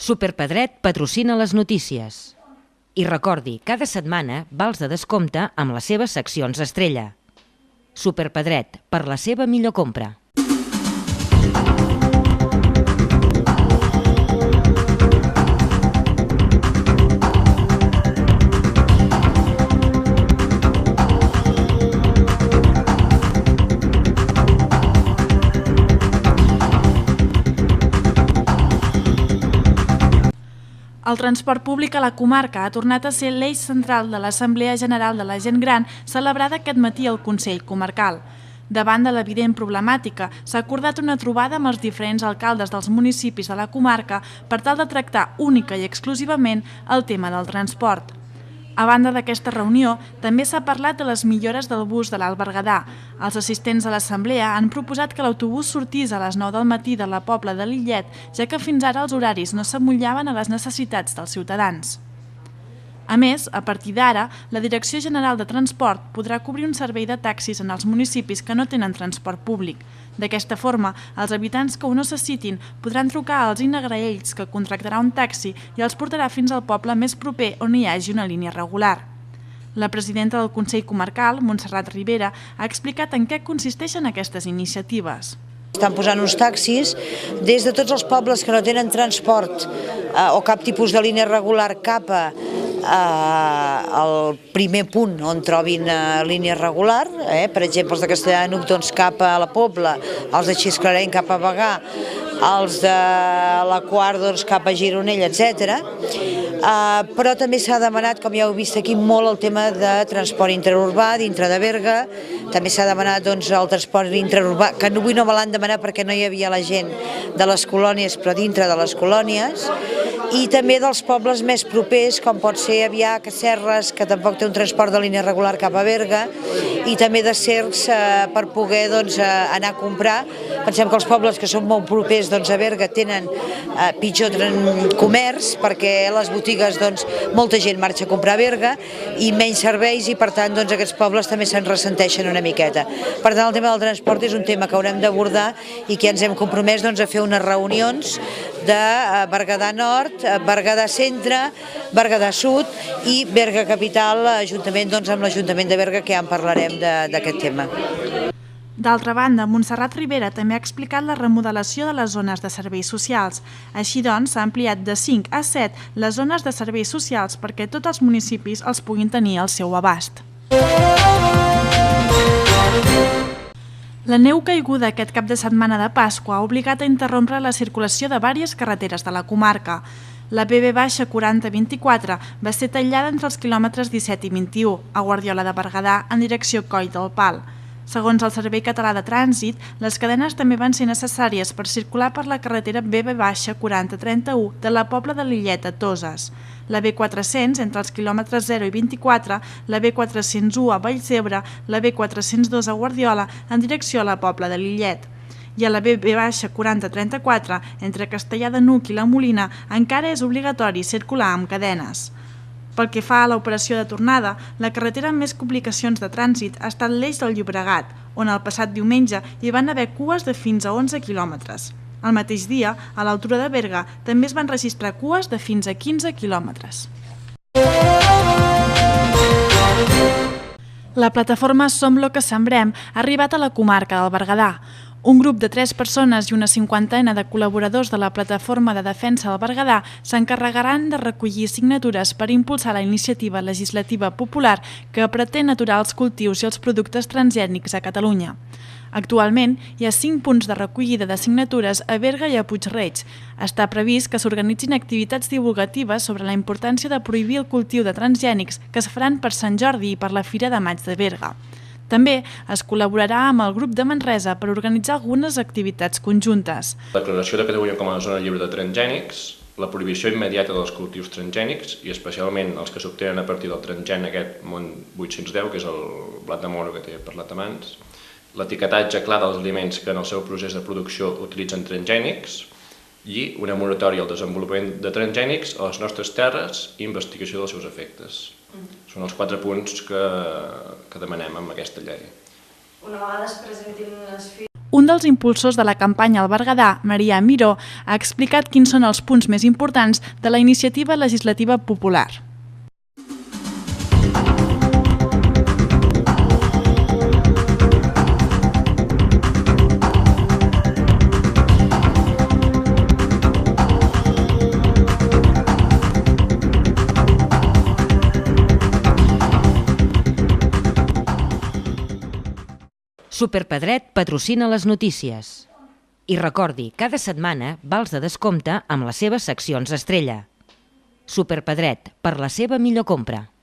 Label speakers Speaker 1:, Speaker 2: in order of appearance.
Speaker 1: Superpedret patrocina les notícies. I recordi, cada setmana vals de descompte amb les seves seccions estrella. Superpedret, per la seva millor compra.
Speaker 2: El transport públic a la comarca ha tornat a ser l'eix central de l'Assemblea General de la Gent Gran celebrada aquest matí al Consell Comarcal. Davant de l'evident problemàtica, s'ha acordat una trobada amb els diferents alcaldes dels municipis de la comarca per tal de tractar única i exclusivament el tema del transport. A banda d'aquesta reunió, també s'ha parlat de les millores del bus de l'Alt Berguedà. Els assistents a l'assemblea han proposat que l'autobús sortís a les 9 del matí de la Pobla de Lillet, ja que fins ara els horaris no s'amollaven a les necessitats dels ciutadans. A més, a partir d'ara, la Direcció General de Transport podrà cobrir un servei de taxis en els municipis que no tenen transport públic. D'aquesta forma, els habitants que ho necessitin podran trucar als inagraells que contractarà un taxi i els portarà fins al poble més proper on hi hagi una línia regular. La presidenta del Consell Comarcal, Montserrat Ribera, ha explicat en què consisteixen aquestes iniciatives.
Speaker 3: Estan posant uns taxis des de tots els pobles que no tenen transport o cap tipus de línia regular cap al primer punt on trobin línia regular, per exemple els de Castellànuc cap a la Pobla, els de Xisclareny cap a Bagà, els de la Quart cap a Gironella, etc. Però també s'ha demanat, com ja heu vist aquí, molt el tema de transport interurbà dintre de Berga, també s'ha demanat el transport interurbà, que avui no me l'han demanat perquè no hi havia la gent de les colònies, però dintre de les colònies, i també dels pobles més propers, com pot ser Avià, Casserres, que tampoc té un transport de línia regular cap a Berga, i també de Cercs per poder anar a comprar. Pensem que els pobles que són molt propers a Berga tenen pitjor comerç, perquè les botigues molta gent marxa a comprar a Berga i menys serveis, i per tant aquests pobles també se'n ressenteixen una miqueta. Per tant, el tema del transport és un tema que haurem d'abordar i que ens hem compromès a fer unes reunions de Berguedà Nord, Berguedà Centre, Berguedà Sud i Berga Capital, juntament amb l'Ajuntament de Berga, que ja en parlarem d'aquest tema.
Speaker 2: D'altra banda, Montserrat Ribera també ha explicat la remodelació de les zones de serveis socials. Així doncs, s'ha ampliat de 5 a 7 les zones de serveis socials perquè tots els municipis els puguin tenir al seu abast. La neu caiguda aquest cap de setmana de Pasqua ha obligat a interrompre la circulació de diverses carreteres de la comarca. La BB-4024 va ser tallada entre els quilòmetres 17 i 21, a Guardiola de Berguedà, en direcció Coll del Pal. Segons el Servei Català de Trànsit, les cadenes també van ser necessàries per circular per la carretera BB-4031 de la Pobla de Lillet a Toses, la B400 entre els quilòmetres 0 i 24, la B401 a Vallcebre, la B402 a Guardiola en direcció a la Pobla de Lillet. I a la BB-4034, entre Castellar de Nuc i la Molina, encara és obligatori circular amb cadenes. Pel que fa a l'operació de tornada, la carretera amb més complicacions de trànsit ha estat l'eix del Llobregat, on el passat diumenge hi van haver cues de fins a 11 quilòmetres. El mateix dia, a l'altura de Berga, també es van registrar cues de fins a 15 quilòmetres. La plataforma Som lo que sembrem ha arribat a la comarca del Berguedà. Un grup de 3 persones i una 50ena de col·laboradors de la Plataforma de Defensa del Berguedà s'encarregaran de recollir signatures per impulsar la iniciativa legislativa popular que pretén aturar els cultius i els productes transgènics a Catalunya. Actualment, hi ha 5 punts de recollida de signatures a Berga i a Puig-reig. Està previst que s'organitzin activitats divulgatives sobre la importància de prohibir el cultiu de transgènics que es faran per Sant Jordi i per la Fira de Maig de Berga. També es col·laborarà amb el grup de Manresa per organitzar algunes activitats conjuntes.
Speaker 4: La declaració de Catalunya com a zona lliure de transgènics, la prohibició immediata dels cultius transgènics i especialment els que s'obtenen a partir del transgèn aquest MON 810, que és el blat de moro que t'he parlat abans, l'etiquetatge clar dels aliments que en el seu procés de producció utilitzen transgènics i una moratòria al desenvolupament de transgènics a les nostres terres i investigació dels seus efectes. Són els 4 punts que demanem amb aquesta llei.
Speaker 5: Una vegada es presentin les
Speaker 2: Un dels impulsors de la campanya al Berguedà, Marià Miró, ha explicat quins són els punts més importants de la iniciativa legislativa popular.
Speaker 1: Superpedret patrocina les notícies. I recordi, cada setmana vals de descompte amb les seves seccions estrella. Superpedret, per la seva millor compra.